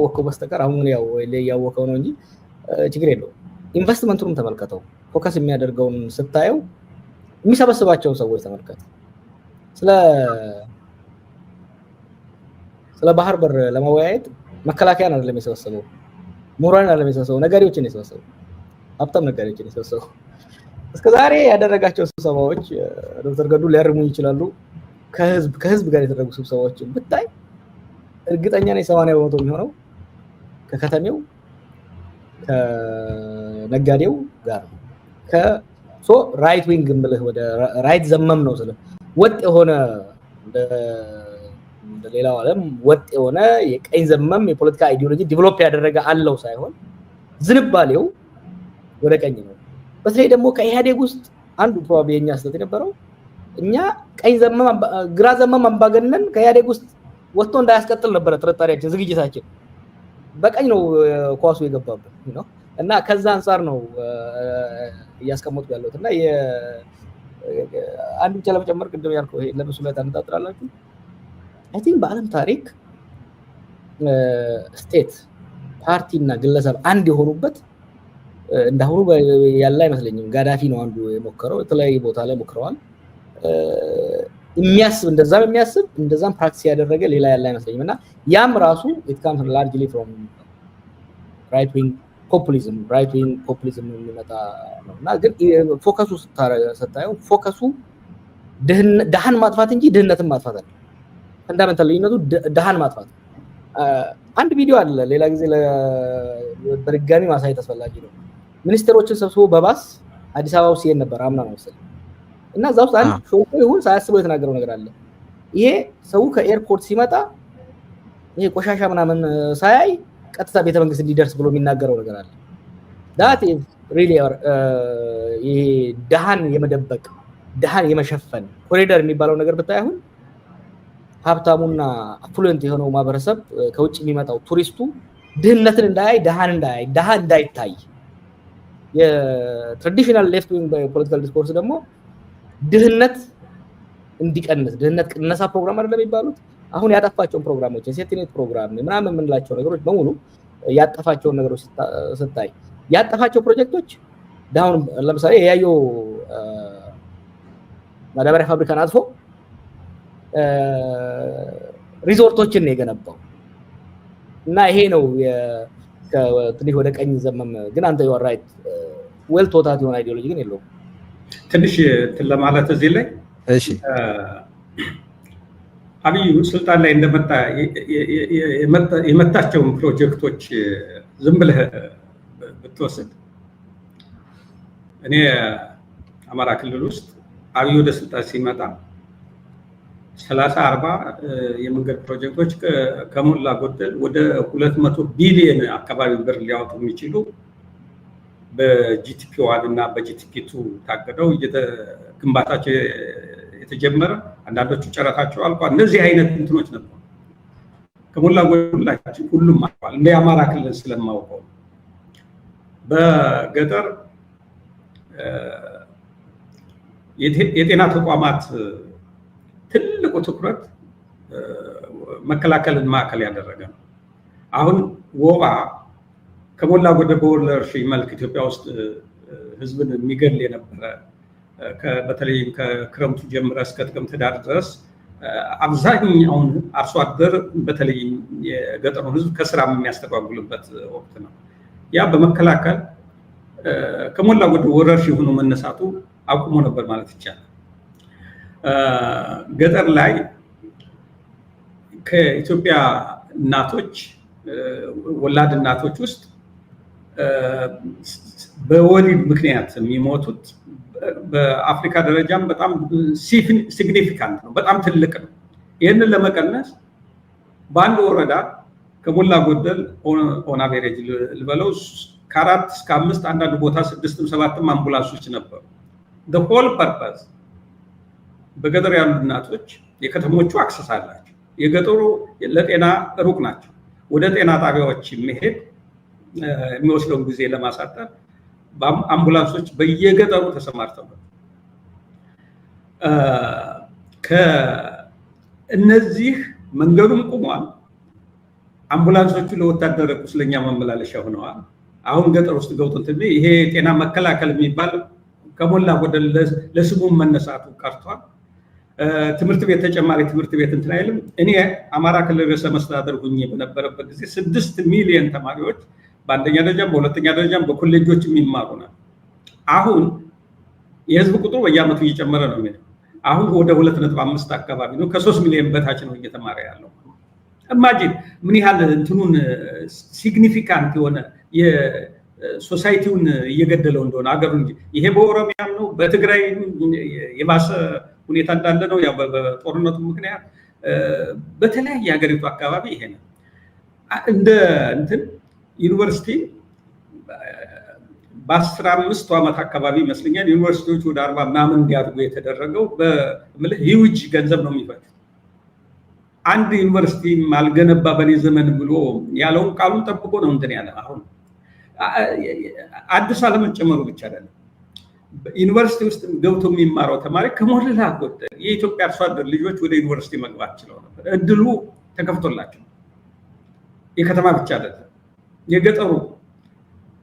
ካላወቀው በስተቀር አሁን ያው ያወቀው ነው እንጂ ችግር የለውም። ኢንቨስትመንቱንም ተመልከተው ፎከስ የሚያደርገውን ስታየው የሚሰበስባቸው ሰዎች ተመልከተ። ስለ ባህር በር ለመወያየት መከላከያን አይደለም የሰበሰበው፣ ምሁራን አይደለም የሰበሰበው፣ ነጋዴዎችን የሰበሰበው፣ ሀብታም ነጋዴዎችን የሰበሰበው። እስከዛሬ ያደረጋቸው ስብሰባዎች ዶክተር ገዱ ሊያርሙኝ ይችላሉ። ከህዝብ ጋር የተደረጉ ስብሰባዎችን ብታይ እርግጠኛ ነኝ 80% የሚሆነው ከከተሜው ከነጋዴው ጋር ከሶ ራይት ዊንግ ምልህ ወደ ራይት ዘመም ነው ስለ ወጥ የሆነ እንደ ሌላው ዓለም ወጥ የሆነ የቀኝ ዘመም የፖለቲካ አይዲዮሎጂ ዲቨሎፕ ያደረገ አለው ሳይሆን ዝንባሌው ወደ ቀኝ ነው። በተለይ ደግሞ ከኢህአዴግ ውስጥ አንዱ ፕሮባብሊ የኛ ስህተት የነበረው እኛ ቀኝ ዘመም ግራ ዘመም አምባገነን ከኢህአዴግ ውስጥ ወጥቶ እንዳያስቀጥል ነበር ጥርጣሬያችን፣ ዝግጅታችን በቀኝ ነው ኳሱ የገባበት ነው። እና ከዛ አንፃር ነው እያስቀመጡ ያለሁት። እና አንድ ብቻ ለመጨመር ቅድም ያልከው ይሄ ለምሱ ላይ ታነጣጥራላችሁ። አይ ቲንክ በዓለም ታሪክ ስቴት ፓርቲ እና ግለሰብ አንድ የሆኑበት እንዳሁኑ ያለ አይመስለኝም። ጋዳፊ ነው አንዱ የሞከረው፣ የተለያየ ቦታ ላይ ሞክረዋል። የሚያስብ እንደዛም ፕራክቲስ ያደረገ ሌላ ያለ አይመስለኝም። እና ያም ራሱ it comes largely from right wing populism የሚመጣ ነው። እና ግን ፎከሱ ስታየው ፎከሱ ደሃን ማጥፋት እንጂ ድህነትን ማጥፋት አይደለም። ፈንዳሜንታል ልዩነቱ ደሃን ማጥፋት። አንድ ቪዲዮ አለ ሌላ ጊዜ በድጋሚ ማሳየት አስፈላጊ ነው። ሚኒስትሮችን ሰብስቦ በባስ አዲስ አበባ ውስጥ ነበር አምና ነው መሰለኝ። እና እዛ ውስጥ አንድ ሾኮ ይሁን ሳያስበው የተናገረው ነገር አለ። ይሄ ሰው ከኤርፖርት ሲመጣ ይሄ ቆሻሻ ምናምን ሳያይ ቀጥታ ቤተመንግስት እንዲደርስ ብሎ የሚናገረው ነገር አለ። that is really ይሄ ደሃን የመደበቅ ደሃን የመሸፈን ኮሪደር የሚባለው ነገር ብታይ አሁን ሀብታሙና አፍሉዌንት የሆነው ማህበረሰብ ከውጭ የሚመጣው ቱሪስቱ ድህነትን እንዳያይ ደሃን እንዳይታይ የትራዲሽናል ሌፍት ዊንግ ፖለቲካል ዲስኮርስ ደግሞ ድህነት እንዲቀንስ ድህነት ቅነሳ ፕሮግራም አይደለም የሚባሉት አሁን ያጠፋቸውን ፕሮግራሞች የሴትኔት ፕሮግራም ምናምን የምንላቸው ነገሮች በሙሉ ያጠፋቸውን ነገሮች ስታይ ያጠፋቸው ፕሮጀክቶች ዳውን ለምሳሌ ያዩ ማዳበሪያ ፋብሪካን አጥፎ ሪዞርቶችን ነው የገነባው። እና ይሄ ነው ትንሽ ወደ ቀኝ ዘመም። ግን አንተ you are right ዌል ቶታት የሆነ አይዲዮሎጂ ግን የለውም። ትንሽ ለማለት እዚህ ላይ እሺ አብይ ስልጣን ላይ እንደመጣ የመጣቸውን ፕሮጀክቶች ዝም ብለህ ብትወስድ እኔ አማራ ክልል ውስጥ አብይ ወደ ስልጣን ሲመጣ 30-40 የመንገድ ፕሮጀክቶች ከሞላ ጎደል ወደ 200 ቢሊዮን አካባቢ ብር ሊያወጡ የሚችሉ በጂቲፒ 1 እና በጂቲፒ 2 ታቀደው ግንባታቸው የተጀመረ አንዳንዶቹ ጨረታቸው አልቋል። እነዚህ አይነት እንትኖች ነበሩ። ከሞላ ጎደል ሁሉም አልቋል። እንደ አማራ ክልል ስለማውቀው በገጠር የጤና ተቋማት ትልቁ ትኩረት መከላከልን ማዕከል ያደረገ ነው። አሁን ወባ ከሞላ ጎደል በወረርሽኝ መልክ ኢትዮጵያ ውስጥ ህዝብን የሚገል የነበረ በተለይ ከክረምቱ ጀምሮ እስከ ጥቅምት ዳር ድረስ አብዛኛውን አርሶ አደር በተለይ የገጠሩን ህዝብ ከስራ የሚያስተጓጉልበት ወቅት ነው። ያ በመከላከል ከሞላ ጎደል ወረርሽኝ ሆኖ መነሳቱ አቁሞ ነበር ማለት ይቻላል። ገጠር ላይ ከኢትዮጵያ እናቶች ወላድ እናቶች ውስጥ በወሊድ ምክንያት የሚሞቱት በአፍሪካ ደረጃም በጣም ሲግኒፊካንት ነው፣ በጣም ትልቅ ነው። ይህንን ለመቀነስ በአንድ ወረዳ ከሞላ ጎደል ኦን አቨሬጅ ልበለው ከ4 እስከ 5 አንዳንድ ቦታ 6ም 7ም አምቡላንሶች ነበሩ። the whole purpose በገጠር ያሉ እናቶች የከተሞቹ አክሰስ አላቸው፣ የገጠሩ ለጤና ሩቅ ናቸው። ወደ ጤና ጣቢያዎች መሄድ የሚወስደውን ጊዜ ለማሳጠር አምቡላንሶች በየገጠሩ ተሰማርተው ከእነዚህ መንገዱም ቆሟል። አምቡላንሶቹ ለወታደር ቁስለኛ ማመላለሻ ሆነዋል። አሁን ገጠር ውስጥ ገብቶት ይሄ ጤና መከላከል የሚባል ከሞላ ጎደል ለስሙ መነሳቱ ቀርቷል። ትምህርት ቤት ተጨማሪ ትምህርት ቤት እንትን አይልም። እኔ አማራ ክልል ርዕሰ መስተዳድር ሁኜ በነበረበት ጊዜ 6 ሚሊዮን ተማሪዎች በአንደኛ ደረጃም በሁለተኛ ደረጃም በኮሌጆች የሚማሩ ነው። አሁን የህዝብ ቁጥሩ በየዓመቱ እየጨመረ ነው የሚለው። አሁን ወደ 2.5 አካባቢ ነው። ከ3 ሚሊዮን በታች ነው እየተማረ ያለው። ኢማጂን ምን ያህል እንትኑን ሲግኒፊካንት የሆነ የሶሳይቲውን እየገደለው እንደሆነ አገሩ እንጂ ይሄ በኦሮሚያም ነው በትግራይ የባሰ ሁኔታ እንዳለ ነው። ያው በጦርነቱ ምክንያት በተለያየ ሀገሪቱ አካባቢ ይሄ ነው። እንደ እንትን ዩኒቨርሲቲ በ15 ዓመት አካባቢ ይመስለኛል ዩኒቨርሲቲዎች ወደ 40 ምናምን እንዲያድጉ የተደረገው በምልህ ሂውጅ ገንዘብ ነው የሚፈጅ። አንድ ዩኒቨርሲቲ አልገነባ በኔ ዘመን ብሎ ያለውን ቃሉን ጠብቆ ነው እንትን ያለ። አሁን አዲስ አለመጨመሩ ብቻ አይደለም፣ ዩኒቨርሲቲ ውስጥ ገብቶ የሚማረው ተማሪ ከሞላ ጎደል የኢትዮጵያ አርሶ አደር ልጆች ወደ ዩኒቨርሲቲ መግባት ችለው ነበር። እድሉ ተከፍቶላቸው የከተማ ብቻ አይደለም የገጠሩ።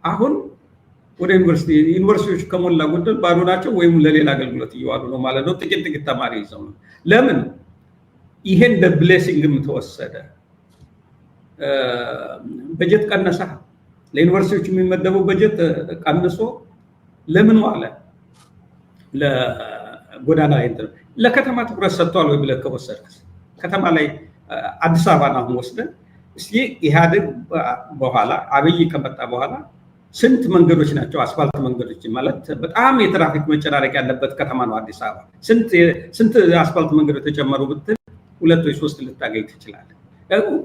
አሁን ወደ ዩኒቨርሲቲዎች ከሞላ ጎደል ባዶ ናቸው ወይም ለሌላ አገልግሎት እየዋሉ ነው ማለት ነው። ጥቂት ተማሪ ይዘው ነው። ለምን ይሄን በብሌሲንግም ተወሰደ? በጀት ቀነሳ። ለዩኒቨርሲቲዎች የሚመደበው በጀት ቀንሶ ለምን ዋለ? ለጎዳና እንትን ለከተማ ትኩረት ሰጥቷል ወይ ብለህ ከወሰድክ ከተማ ላይ አዲስ አበባን አሁን ወስደን እስኪ ኢህአዴግ በኋላ አብይ ከመጣ በኋላ ስንት መንገዶች ናቸው አስፋልት መንገዶች ማለት በጣም የትራፊክ መጨናነቅ ያለበት ከተማ ነው አዲስ አበባ። ስንት አስፋልት መንገዶች ተጨመሩ ብትል 2 ወይ 3 ልታገኝ ትችላለህ።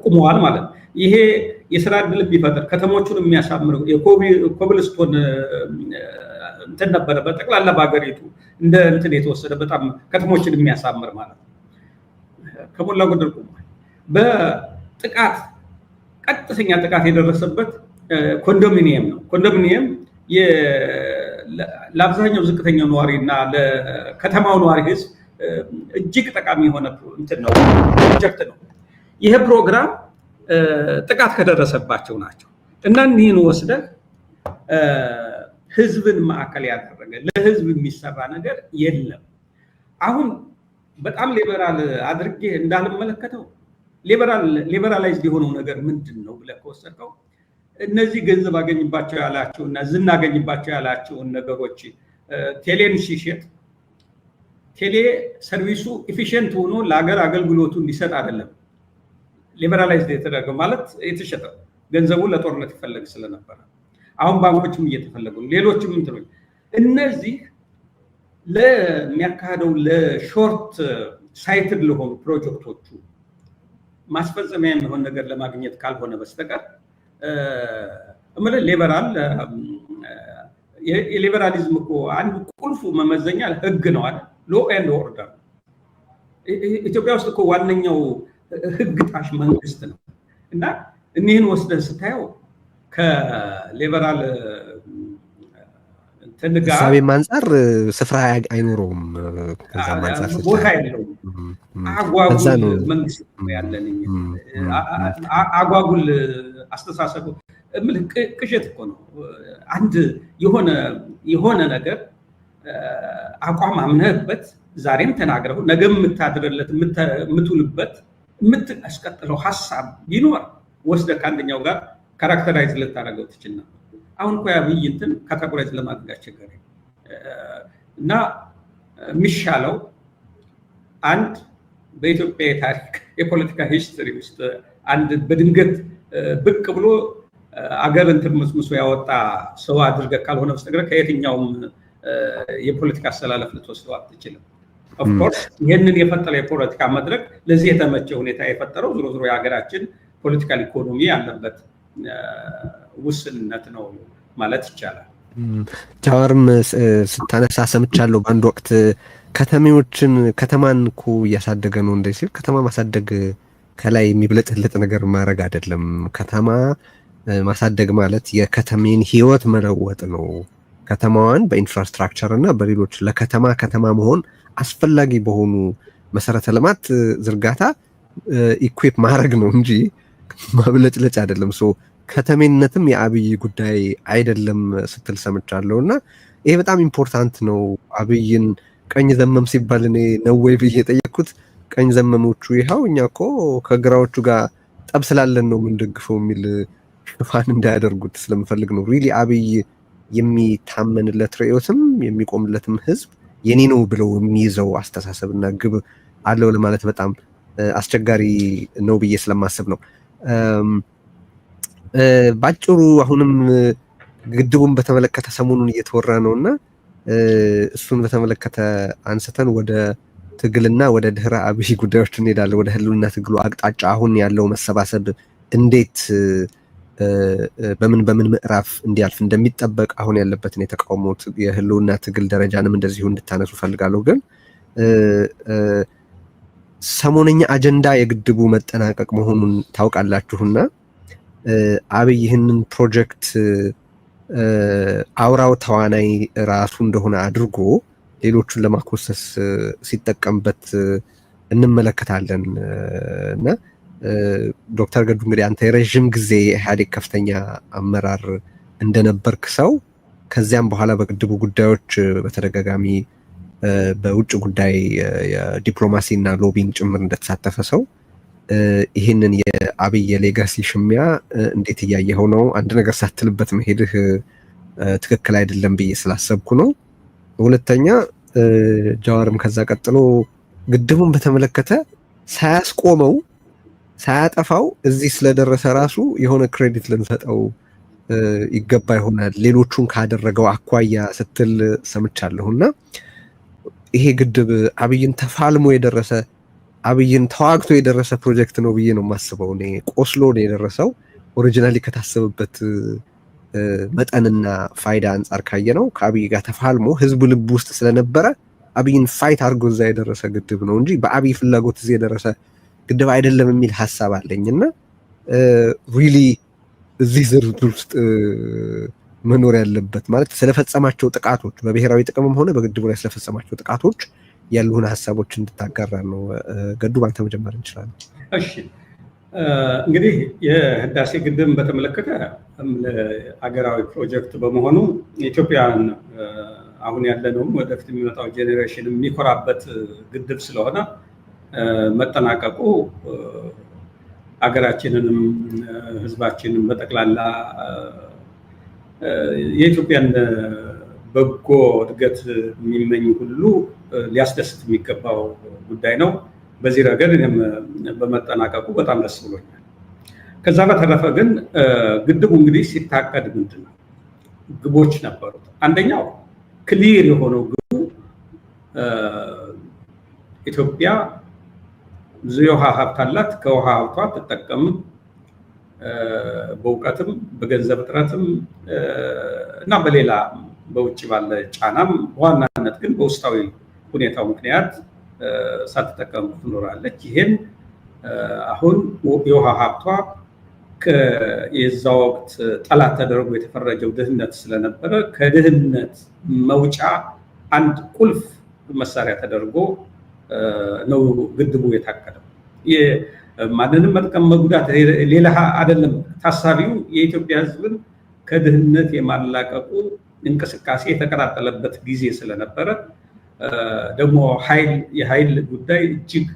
ቁመዋል ማለት ነው። ይሄ የስራ ዕድል ቢፈጥር ከተሞቹን የሚያሳምር የኮብልስቶን እንትን ነበረ በጠቅላላ በሀገሪቱ እንደ እንትን የተወሰደ በጣም ከተሞችን የሚያሳምር ማለት ነው። ከሞላ ጎደል ቁመዋል። በጥቃት ቀጥተኛ ጥቃት የደረሰበት ኮንዶሚኒየም ነው። ኮንዶሚኒየም ለአብዛኛው ዝቅተኛው ነዋሪ እና ለከተማው ነዋሪ ህዝብ እጅግ ጠቃሚ የሆነ እንትን ነው ፕሮጀክት ነው። ይሄ ፕሮግራም ጥቃት ከደረሰባቸው ናቸው እና እኒህን ወስደህ ህዝብን ማዕከል ያደረገ ለህዝብ የሚሰራ ነገር የለም። አሁን በጣም ሊበራል አድርጌ እንዳልመለከተው ሊበራላይዝድ የሆነው ነገር ምንድን ነው ብለህ ከወሰድከው እነዚህ ገንዘብ አገኝባቸው ያላቸው እና ዝና አገኝባቸው ያላቸውን ነገሮች ቴሌን ሲሸጥ ቴሌ ሰርቪሱ ኢፊሽንት ሆኖ ለሀገር አገልግሎቱ እንዲሰጥ አይደለም ሊበራላይዝድ የተደረገው ማለት የተሸጠ ገንዘቡ ለጦርነት ይፈለግ ስለነበረ አሁን ባንኮችም እየተፈለጉ ሌሎችም እንትኖች እነዚህ ለሚያካሄደው ለሾርት ሳይትድ ለሆኑ ፕሮጀክቶቹ ማስፈጸሚያ የሚሆን ነገር ለማግኘት ካልሆነ በስተቀር ሊበራል የሊበራሊዝም እኮ አንዱ ቁልፉ መመዘኛ ህግ ነው አይደል? ሎ ኤንድ ኦርደር። ኢትዮጵያ ውስጥ እኮ ዋነኛው ህግ ጣሽ መንግስት ነው እና እኒህን ወስደን ስታየው ከሊበራል ከሳቤም አንፃር ስፍራ አይኖረውም። ቦታ የለውም። አጓጉል መንግስት ያለን አጓጉል አስተሳሰቡ ቅዠት እኮ ነው። አንድ የሆነ ነገር አቋም አምነህበት ዛሬም ተናግረው ነገ የምታድርለት የምትውልበት የምታስቀጥለው ሀሳብ ቢኖር ወስደህ ከአንደኛው ጋር ካራክተራይዝ ልታደርገው ትችል ነበር። አሁን እኮ የአብይ እንትን ካታጎራይዝ ለማድረግ አስቸጋሪ እና የሚሻለው አንድ በኢትዮጵያ የታሪክ የፖለቲካ ሂስትሪ ውስጥ አንድ በድንገት ብቅ ብሎ አገር እንትን መስምሶ ያወጣ ሰው አድርገህ ካልሆነ በስተቀር ከየትኛውም የፖለቲካ አስተላለፍ ልትወስደው አትችልም። ኦፍኮርስ ይህንን የፈጠረ የፖለቲካ መድረክ ለዚህ የተመቸ ሁኔታ የፈጠረው ዞሮ ዞሮ የሀገራችን ፖለቲካል ኢኮኖሚ ያለበት ውስንነት ነው ማለት ይቻላል። ጃዋርም ስታነሳ ሰምቻለሁ በአንድ ወቅት ከተማን እኮ እያሳደገ ነው እንደ ሲል ከተማ ማሳደግ ከላይ የሚብለጥልጥ ነገር ማድረግ አይደለም። ከተማ ማሳደግ ማለት የከተሜን ህይወት መለወጥ ነው። ከተማዋን በኢንፍራስትራክቸር እና በሌሎች ለከተማ ከተማ መሆን አስፈላጊ በሆኑ መሰረተ ልማት ዝርጋታ ኢኩዊፕ ማድረግ ነው እንጂ ማብለጭለጭ አይደለም። ከተሜነትም የአብይ ጉዳይ አይደለም ስትል ሰምቻለሁና ይሄ በጣም ኢምፖርታንት ነው። አብይን ቀኝ ዘመም ሲባል እኔ ነው ወይ ብዬ ጠየቅኩት። ቀኝ ዘመሞቹ ይኸው እኛ እኮ ከግራዎቹ ጋር ጠብ ስላለን ነው የምንደግፈው የሚል ሽፋን እንዳያደርጉት ስለምፈልግ ነው። ሪሊ አብይ የሚታመንለት ርዕዮትም የሚቆምለትም ህዝብ የኔ ነው ብለው የሚይዘው አስተሳሰብና ግብ አለው ለማለት በጣም አስቸጋሪ ነው ብዬ ስለማስብ ነው። ባጭሩ አሁንም ግድቡን በተመለከተ ሰሞኑን እየተወራ ነውና እሱን በተመለከተ አንስተን ወደ ትግልና ወደ ድህረ አብይ ጉዳዮች እንሄዳለን። ወደ ህልውና ትግሉ አቅጣጫ አሁን ያለው መሰባሰብ እንዴት በምን ምዕራፍ እንዲያልፍ እንደሚጠበቅ አሁን ያለበትን የተቃውሞ የህልውና ትግል ደረጃንም እንደዚሁ እንድታነሱ ፈልጋለሁ። ግን ሰሞነኛ አጀንዳ የግድቡ መጠናቀቅ መሆኑን ታውቃላችሁና አብይ ይህንን ፕሮጀክት አውራው ተዋናይ ራሱ እንደሆነ አድርጎ ሌሎቹን ለማኮሰስ ሲጠቀምበት እንመለከታለን እና ዶክተር ገዱ እንግዲህ አንተ የረዥም ጊዜ የኢህአዴግ ከፍተኛ አመራር እንደነበርክ ሰው ከዚያም በኋላ በግድቡ ጉዳዮች በተደጋጋሚ በውጭ ጉዳይ የዲፕሎማሲ እና ሎቢንግ ጭምር እንደተሳተፈ ሰው ይህንን የአብይ ሌጋሲ ሽሚያ እንዴት እያየኸው ነው? አንድ ነገር ሳትልበት መሄድህ ትክክል አይደለም ብዬ ስላሰብኩ ነው። ሁለተኛ ጃዋርም ከዛ ቀጥሎ ግድቡን በተመለከተ ሳያስቆመው ሳያጠፋው እዚህ ስለደረሰ ራሱ የሆነ ክሬዲት ልንሰጠው ይገባ ይሆናል ሌሎቹን ካደረገው አኳያ ስትል ሰምቻለሁና ይሄ ግድብ አብይን ተፋልሞ የደረሰ አብይን ተዋግቶ የደረሰ ፕሮጀክት ነው ብዬ ነው የማስበው። እኔ ቆስሎ ነው የደረሰው። ኦሪጂናሊ ከታሰበበት መጠንና ፋይዳ አንጻር ካየ ነው ከአብይ ጋር ተፋልሞ ህዝቡ ልብ ውስጥ ስለነበረ አብይን ፋይት አድርጎ እዛ የደረሰ ግድብ ነው እንጂ በአብይ ፍላጎት እዚህ የደረሰ ግድብ አይደለም የሚል ሐሳብ አለኝና ሪሊ እዚህ ዝርዝር ውስጥ መኖር ያለበት ማለት ስለፈጸማቸው ጥቃቶች በብሔራዊ ጥቅምም ሆነ በግድቡ ላይ ስለፈጸማቸው ጥቃቶች ያሉን ሐሳቦች እንድታጋራ ነው። ገዱ ባንተ መጀመር እንችላለን። እሺ እንግዲህ የህዳሴ ግድብን በተመለከተ አገራዊ ፕሮጀክት በመሆኑ ኢትዮጵያን አሁን ያለነውም ወደፊት የሚመጣው ጄኔሬሽን የሚኮራበት ግድብ ስለሆነ መጠናቀቁ አገራችንንም ህዝባችንን በጠቅላላ የኢትዮጵያን በጎ እድገት የሚመኝ ሁሉ ሊያስደስት የሚገባው ጉዳይ ነው። በዚህ ረገድ እኔም በመጠናቀቁ በጣም ደስ ብሎኛል። ከዛ በተረፈ ግን ግድቡ እንግዲህ ሲታቀድ ምንድን ነው ግቦች ነበሩት። አንደኛው ክሊር የሆነው ግቡ ኢትዮጵያ ብዙ የውሃ ሀብት አላት። ከውሃ ሀብቷ ትጠቀም በእውቀትም በገንዘብ እጥረትም እና በሌላ በውጭ ባለ ጫናም በዋናነት ግን በውስጣዊ ሁኔታው ምክንያት ሳትጠቀም ትኖራለች። ይሄን አሁን የውሃ ሀብቷ የዛ ወቅት ጠላት ተደርጎ የተፈረጀው ድህነት ስለነበረ ከድህነት መውጫ አንድ ቁልፍ መሳሪያ ተደርጎ ነው ግድቡ የታቀደው። ማንንም መጥቀም መጉዳት ሌላ አይደለም። ታሳቢው የኢትዮጵያ ሕዝብን ከድህነት የማላቀቁ እንቅስቃሴ የተቀጣጠለበት ጊዜ ስለነበረ ደግሞ የኃይል ጉዳይ እጅግ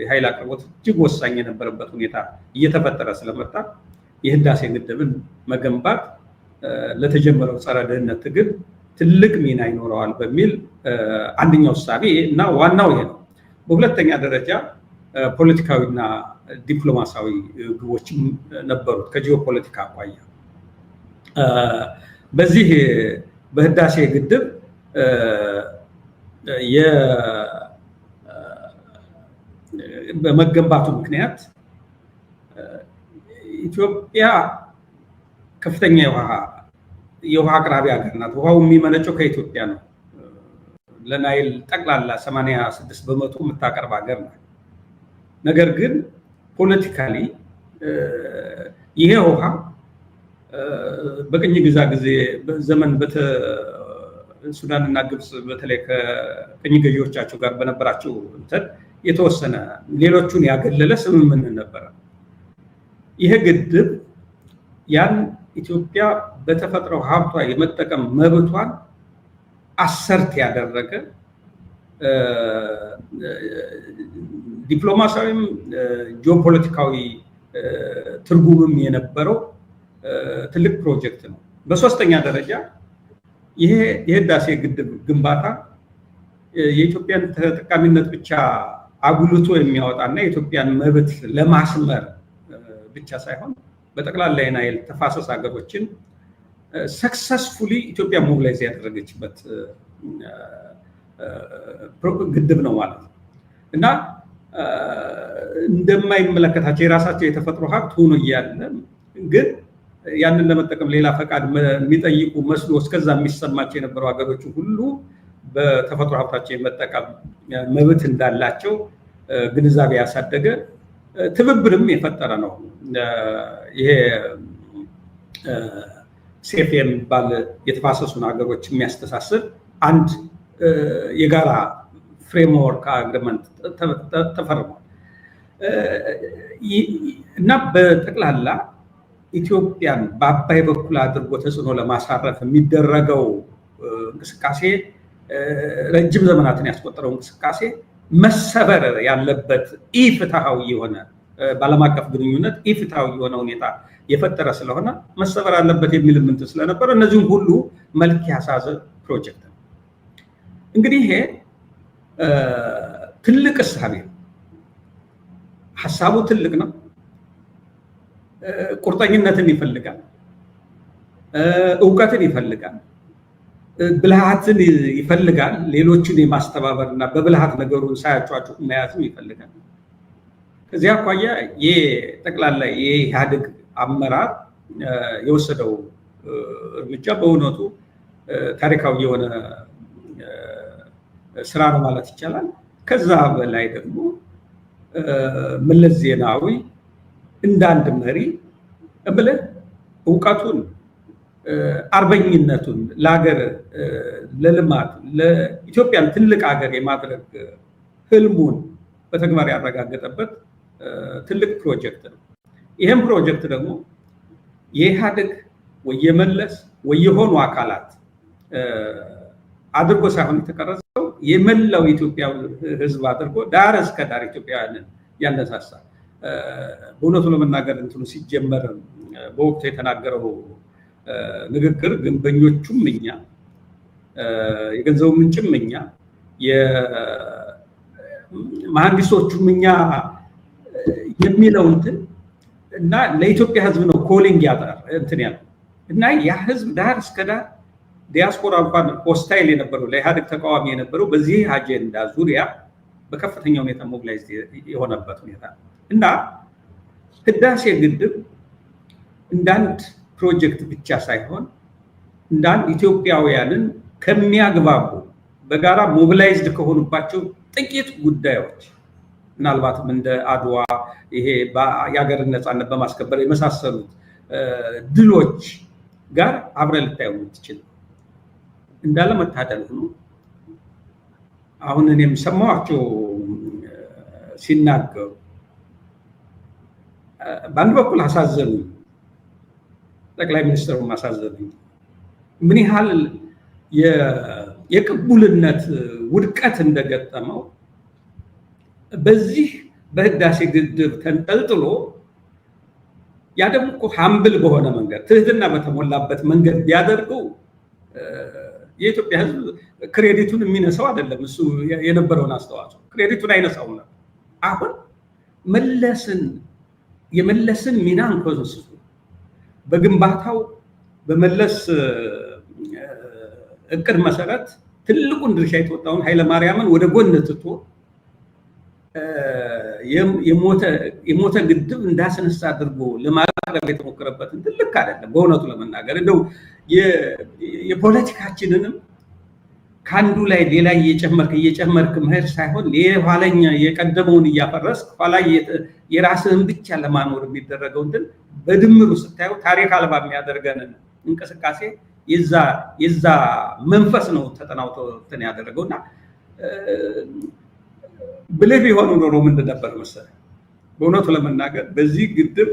የኃይል አቅርቦት እጅግ ወሳኝ የነበረበት ሁኔታ እየተፈጠረ ስለመጣ የህዳሴ ግድብን መገንባት ለተጀመረው ጸረ ድህነት ትግል ትልቅ ሚና ይኖረዋል በሚል አንደኛው እሳቤ እና ዋናው ይሄ ነው። በሁለተኛ ደረጃ ፖለቲካዊና ዲፕሎማሲያዊ ግቦችም ነበሩት ከጂኦፖለቲካ አኳያ። በዚህ በህዳሴ ግድብ በመገንባቱ ምክንያት ኢትዮጵያ ከፍተኛ የውሃ አቅራቢ ሀገር ናት። ውሃው የሚመነጨው ከኢትዮጵያ ነው። ለናይል ጠቅላላ 86 በመቶ የምታቀርብ ሀገር ናት። ነገር ግን ፖለቲካሊ ይሄ ውሃ በቅኝ ግዛ ጊዜ ዘመን ሱዳን እና ግብፅ በተለይ ከቅኝ ገዢዎቻቸው ጋር በነበራቸው የተወሰነ ሌሎቹን ያገለለ ስምምነት ነበረ። ይሄ ግድብ ያን ኢትዮጵያ በተፈጥሮ ሀብቷ የመጠቀም መብቷን አሰርት ያደረገ ዲፕሎማሲያዊም ጂኦፖለቲካዊ ትርጉምም የነበረው ትልቅ ፕሮጀክት ነው። በሶስተኛ ደረጃ ይሄ የህዳሴ ግድብ ግንባታ የኢትዮጵያን ተጠቃሚነት ብቻ አጉልቶ የሚያወጣና የኢትዮጵያን መብት ለማስመር ብቻ ሳይሆን በጠቅላላ የናይል ተፋሰስ ሀገሮችን ሰክሰስፉሊ ኢትዮጵያ ሞቢላይዝ ያደረገችበት ግድብ ነው ማለት ነው እና እንደማይመለከታቸው የራሳቸው የተፈጥሮ ሀብት ሆኖ እያለ ግን ያንን ለመጠቀም ሌላ ፈቃድ የሚጠይቁ መስሎ እስከዛ የሚሰማቸው የነበሩ ሀገሮች ሁሉ በተፈጥሮ ሀብታቸው የመጠቀም መብት እንዳላቸው ግንዛቤ ያሳደገ ትብብርም የፈጠረ ነው። ይሄ ሴፍ የሚባል የተፋሰሱን ሀገሮች የሚያስተሳስር አንድ የጋራ ፍሬምወርክ አግሪመንት ተፈርሟል እና በጠቅላላ ኢትዮጵያን በአባይ በኩል አድርጎ ተጽዕኖ ለማሳረፍ የሚደረገው እንቅስቃሴ ረጅም ዘመናትን ያስቆጠረው እንቅስቃሴ መሰበር ያለበት ኢፍትሃዊ የሆነ በዓለም አቀፍ ግንኙነት ኢፍትሃዊ የሆነ ሁኔታ የፈጠረ ስለሆነ መሰበር አለበት የሚል ምንት ስለነበረ እነዚህም ሁሉ መልክ ያሳዘ ፕሮጀክት ነው። እንግዲህ ይሄ ትልቅ እሳቤ ነው። ሀሳቡ ትልቅ ነው። ቁርጠኝነትን ይፈልጋል፣ እውቀትን ይፈልጋል፣ ብልሃትን ይፈልጋል። ሌሎችን የማስተባበር እና በብልሃት ነገሩን ሳያጫጩ መያዝም ይፈልጋል። ከዚያ አኳያ የጠቅላላ የኢህአዴግ አመራር የወሰደው እርምጃ በእውነቱ ታሪካዊ የሆነ ስራ ነው ማለት ይቻላል። ከዛ በላይ ደግሞ መለስ ዜናዊ እንዳንድ መሪ ብለህ እውቀቱን አርበኝነቱን ለሀገር ለልማት ለኢትዮጵያን ትልቅ ሀገር የማድረግ ህልሙን በተግባር ያረጋገጠበት ትልቅ ፕሮጀክት ነው። ይህም ፕሮጀክት ደግሞ የኢህአዴግ ወይ የመለስ ወይ የሆኑ አካላት አድርጎ ሳይሆን የተቀረጸው የመላው ኢትዮጵያ ህዝብ አድርጎ ዳር እስከ ዳር ኢትዮጵያውያንን ያነሳሳ። በእውነቱ ለመናገር እንትኑ ሲጀመር በወቅቱ የተናገረው ንግግር ግንበኞቹም እኛ፣ የገንዘቡ ምንጭም እኛ፣ የመሐንዲሶቹም እኛ የሚለው እንትን እና ለኢትዮጵያ ህዝብ ነው ኮሊንግ ያጠር እንትን ያለው እና ያ ህዝብ ዳር እስከ ዳር ዲያስፖራ እንኳን ሆስታይል የነበረው ለኢህአዴግ ተቃዋሚ የነበረው በዚህ አጀንዳ ዙሪያ በከፍተኛ ሁኔታ ሞቢላይዝ የሆነበት ሁኔታ እና ህዳሴ ግድብ እንዳንድ ፕሮጀክት ብቻ ሳይሆን እንዳንድ ኢትዮጵያውያንን ከሚያግባቡ በጋራ ሞቢላይዝድ ከሆኑባቸው ጥቂት ጉዳዮች ምናልባትም እንደ አድዋ ይሄ የሀገርን ነፃነት በማስከበር የመሳሰሉት ድሎች ጋር አብረ ልታየው የምትችል እንዳለ መታደል ነው። አሁን እኔም ሰማኋቸው ሲናገሩ በአንድ በኩል አሳዘኑ፣ ጠቅላይ ሚኒስትሩም አሳዘኑ። ምን ያህል የቅቡልነት ውድቀት እንደገጠመው በዚህ በህዳሴ ግድብ ተንጠልጥሎ ያ ደግሞ እኮ ሀምብል በሆነ መንገድ ትህትና በተሞላበት መንገድ ቢያደርገው የኢትዮጵያ ህዝብ ክሬዲቱን የሚነሳው አይደለም። እሱ የነበረውን አስተዋጽኦ ክሬዲቱን አይነሳውም ነበር። አሁን የመለስን ሚና እንኮንስሱ በግንባታው በመለስ እቅድ መሰረት ትልቁን ድርሻ የተወጣውን ኃይለማርያምን ወደ ጎን ትቶ የሞተ ግድብ እንዳስነሳ አድርጎ ለማቅረብ የተሞከረበትን ትልቅ አይደለም። በእውነቱ ለመናገር እንደው የፖለቲካችንንም ከአንዱ ላይ ሌላ እየጨመርክ መሄድ ሳይሆን የኋለኛ የቀደመውን እያፈረስክ ኋላ የራስህን ብቻ ለማኖር የሚደረገው እንትን በድምሩ ስታየው ታሪክ አልባ የሚያደርገንን እንቅስቃሴ የዛ መንፈስ ነው ተጠናውቶ እንትን ያደረገውና ብልህ ቢሆኑ ኖሮ ምንድን ነበር መሰለህ? በእውነቱ ለመናገር በዚህ ግድብ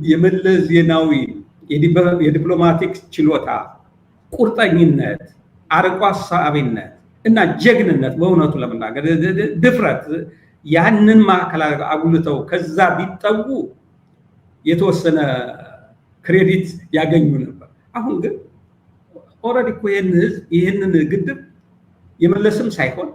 የመለስ ዜናዊ የዲፕሎማቲክ ችሎታ፣ ቁርጠኝነት፣ አርቆ አሳቢነት እና ጀግንነት በእውነቱ ለመናገር ድፍረት ያንን ማዕከል አጉልተው ከዛ ቢጠጉ የተወሰነ ክሬዲት ያገኙ ነበር። አሁን ግን ኦልሬዲ እኮ ይህንን ግድብ የመለስም ሳይሆን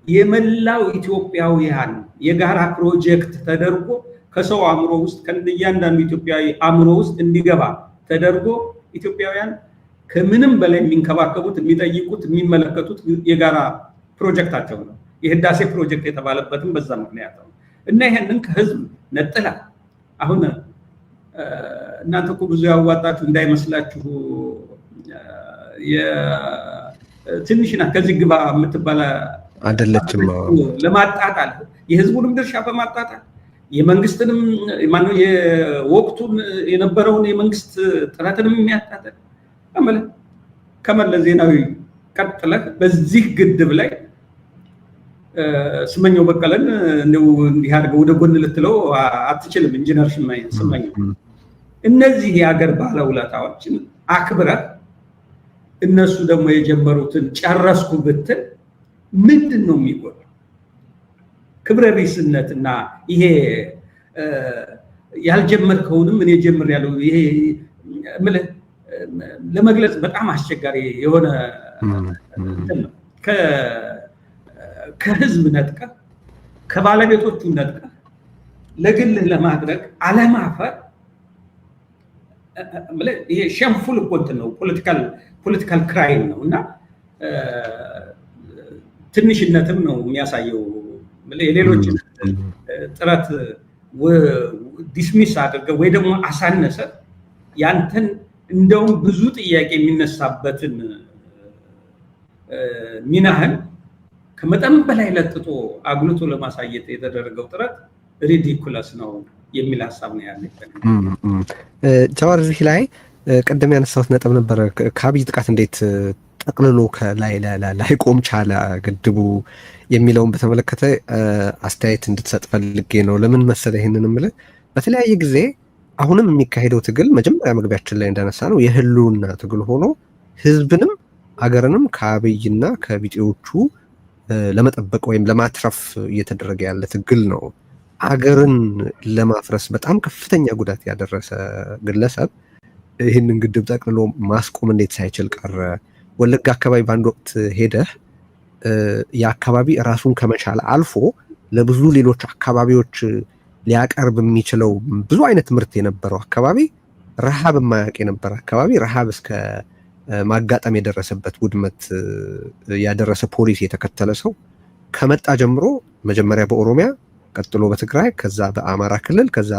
የመላው ኢትዮጵያውያን የጋራ ፕሮጀክት ተደርጎ ከሰው አእምሮ ውስጥ ከእያንዳንዱ ኢትዮጵያዊ አእምሮ ውስጥ እንዲገባ ተደርጎ ኢትዮጵያውያን ከምንም በላይ የሚንከባከቡት፣ የሚጠይቁት፣ የሚመለከቱት የጋራ ፕሮጀክታቸው ነው። የህዳሴ ፕሮጀክት የተባለበትም በዛ ምክንያት ነው እና ይሄንን ከህዝብ ነጥላ አሁን እናንተ እኮ ብዙ ያዋጣችሁ እንዳይመስላችሁ ትንሽ ናት ከዚህ ግባ የምትባል አይደለችም። ለማጣጣል የህዝቡንም ድርሻ በማጣጣል የመንግስትንም ማነው የወቅቱን የነበረውን የመንግስት ጥረትንም የሚያጣጣል ከመለስ ዜናዊ ቀጥለህ በዚህ ግድብ ላይ ስመኘው በቀለን እንደው እንዲህ አድርገው ወደ ጎን ልትለው አትችልም። ኢንጂነር ስመኘው እነዚህ የሀገር ባለውለታዎችን አክብረህ እነሱ ደግሞ የጀመሩትን ጨረስኩ ብትል ምንድን ነው የሚጎዳው? ክብረ ቢስነትና ይሄ ያልጀመርከውንም እኔ ጀምሬያለሁ ይሄ ለመግለጽ በጣም አስቸጋሪ የሆነ ከህዝብ ነጥቀህ ከባለቤቶቹ ነጥቀህ ለግልህ ለማድረግ አለማፈር ይሄ ሸምፉል እኮ እንትን ነው፣ ፖለቲካል ክራይም ነው እና ትንሽነትም ነው የሚያሳየው። የሌሎችን ጥረት ዲስሚስ አድርገህ ወይ ደግሞ አሳነሰ ያንተን እንደውም ብዙ ጥያቄ የሚነሳበትን ሚናህን ከመጠን በላይ ለጥጦ አጉልቶ ለማሳየት የተደረገው ጥረት ሪዲኩለስ ነው የሚል ሀሳብ ነው ያለኝ። ጃዋር እዚህ ላይ ቀደም ያነሳሁት ነጥብ ነበረ። ከአብይ ጥቃት እንዴት ጠቅልሎ ከላይ ላይቆም ቻለ ግድቡ የሚለውን በተመለከተ አስተያየት እንድትሰጥ ፈልጌ ነው። ለምን መሰለ ይሄንን የምልህ በተለያየ ጊዜ አሁንም የሚካሄደው ትግል መጀመሪያ መግቢያችን ላይ እንዳነሳ ነው የህልውና ትግል ሆኖ ህዝብንም አገርንም ከአብይና ከቢጤዎቹ ለመጠበቅ ወይም ለማትረፍ እየተደረገ ያለ ትግል ነው። አገርን ለማፍረስ በጣም ከፍተኛ ጉዳት ያደረሰ ግለሰብ ይህንን ግድብ ጠቅልሎ ማስቆም እንዴት ሳይችል ቀረ? ወለጋ አካባቢ በአንድ ወቅት ሄደህ የአካባቢ ራሱን ከመቻል አልፎ ለብዙ ሌሎች አካባቢዎች ሊያቀርብ የሚችለው ብዙ አይነት ምርት የነበረው አካባቢ ረሃብ የማያውቅ የነበረ አካባቢ ረሃብ እስከ ማጋጠም የደረሰበት ውድመት ያደረሰ ፖሊሲ የተከተለ ሰው ከመጣ ጀምሮ መጀመሪያ በኦሮሚያ ቀጥሎ በትግራይ ከዛ በአማራ ክልል ከዛ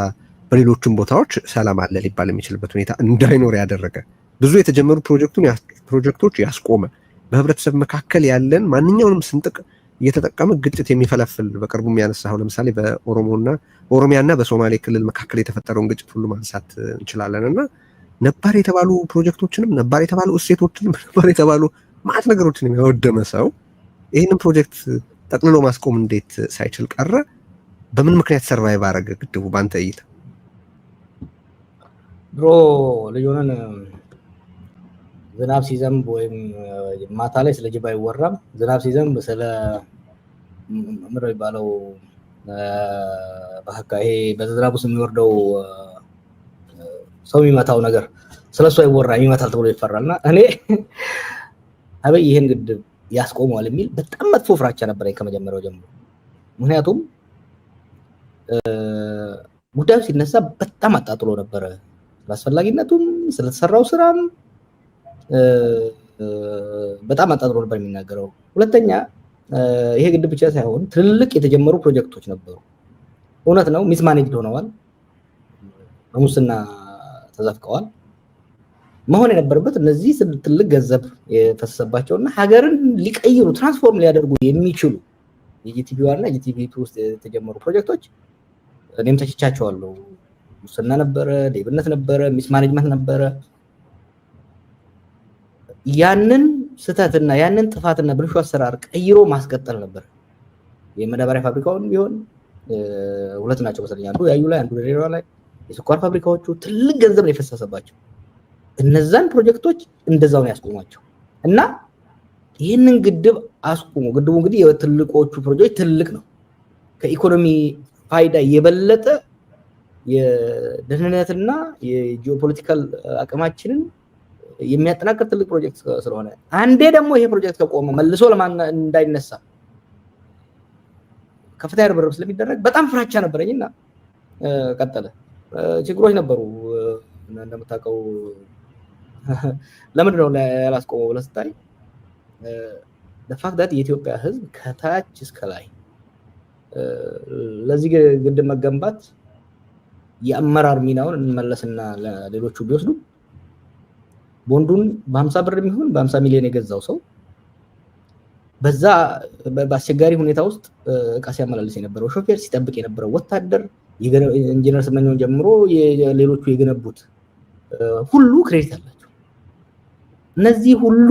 በሌሎችም ቦታዎች ሰላም አለ ሊባል የሚችልበት ሁኔታ እንዳይኖር ያደረገ ብዙ የተጀመሩ ፕሮጀክቶች ያስቆመ በህብረተሰብ መካከል ያለን ማንኛውንም ስንጥቅ እየተጠቀመ ግጭት የሚፈለፍል በቅርቡ የሚያነሳው ለምሳሌ በኦሮሚያና በሶማሌ ክልል መካከል የተፈጠረውን ግጭት ሁሉ ማንሳት እንችላለን እና ነባር የተባሉ ፕሮጀክቶችንም ነባር የተባሉ እሴቶችንም ነባር የተባሉ ማት ነገሮችንም ያወደመ ሰው ይህንን ፕሮጀክት ጠቅልሎ ማስቆም እንዴት ሳይችል ቀረ? በምን ምክንያት ሰርቫይቭ አደረገ ግድቡ በአንተ እይታ? ድሮ ልጅ ሆነን ዝናብ ሲዘንብ ወይም ማታ ላይ ስለ ጅብ አይወራም፣ ዝናብ ሲዘንብ ስለ ምንድን ነው የሚባለው በቃ ይሄ በዝናብ ውስጥ የሚወርደው ሰው የሚመታው ነገር ስለሱ አይወራም፣ ይመታል ተብሎ ይፈራልና እኔ አብይ ይሄን ግድብ ያስቆመዋል የሚል በጣም መጥፎ ፍራቻ ነበረኝ ከመጀመሪያው ጀምሮ። ምክንያቱም ጉዳዩ ሲነሳ በጣም አጣጥሎ ነበረ፣ ስለአስፈላጊነቱም ስለተሰራው ስራም በጣም አጣጥሎ ነበር የሚናገረው። ሁለተኛ ይሄ ግድብ ብቻ ሳይሆን ትልልቅ የተጀመሩ ፕሮጀክቶች ነበሩ። እውነት ነው ሚስማኔጅድ ሆነዋል፣ በሙስና ተዘፍቀዋል። መሆን የነበረበት እነዚህ ትልቅ ገንዘብ የፈሰሰባቸውና ሀገርን ሊቀይሩ ትራንስፎርም ሊያደርጉ የሚችሉ የጂቲቪ1 እና ጂቲቪ2 ውስጥ የተጀመሩ ፕሮጀክቶች እኔም ተችቻቸዋለሁ። ሙስና ነበረ፣ ሌብነት ነበረ፣ ሚስማኔጅመንት ነበረ። ያንን ስህተትና ያንን ጥፋትና ብልሹ አሰራር ቀይሮ ማስቀጠል ነበር። የመዳበሪያ ፋብሪካውን ቢሆን ሁለት ናቸው መሰለኝ፣ አንዱ ያዩ ላይ አንዱ ሌላ ላይ የስኳር ፋብሪካዎቹ ትልቅ ገንዘብ ነው የፈሰሰባቸው። እነዛን ፕሮጀክቶች እንደዛው ነው ያስቆሟቸው እና ይህንን ግድብ አስቆሙ። ግድቡ እንግዲህ የትልቆቹ ፕሮጀክት ትልቅ ነው። ከኢኮኖሚ ፋይዳ የበለጠ የደህንነትና የጂኦፖለቲካል አቅማችንን የሚያጠናክር ትልቅ ፕሮጀክት ስለሆነ አንዴ ደግሞ ይሄ ፕሮጀክት ከቆመ መልሶ ለማን እንዳይነሳ ከፍተኛ ርብርብ ስለሚደረግ በጣም ፍራቻ ነበረኝና ቀጠለ። ችግሮች ነበሩ እንደምታውቀው። ለምንድን ነው ያላስቆመው ብለህ ስታይ ለፋክት የኢትዮጵያ ሕዝብ ከታች እስከ ላይ ለዚህ ግድብ መገንባት የአመራር ሚናውን እንመለስና ለሌሎቹ ቢወስዱ ቦንዱን በ50 ብር የሚሆን በ50 ሚሊዮን የገዛው ሰው በዛ በአስቸጋሪ ሁኔታ ውስጥ እቃ ሲያመላልስ የነበረው ሾፌር፣ ሲጠብቅ የነበረው ወታደር፣ ኢንጂነር ስመኘውን ጀምሮ ሌሎቹ የገነቡት ሁሉ ክሬዲት አላቸው። እነዚህ ሁሉ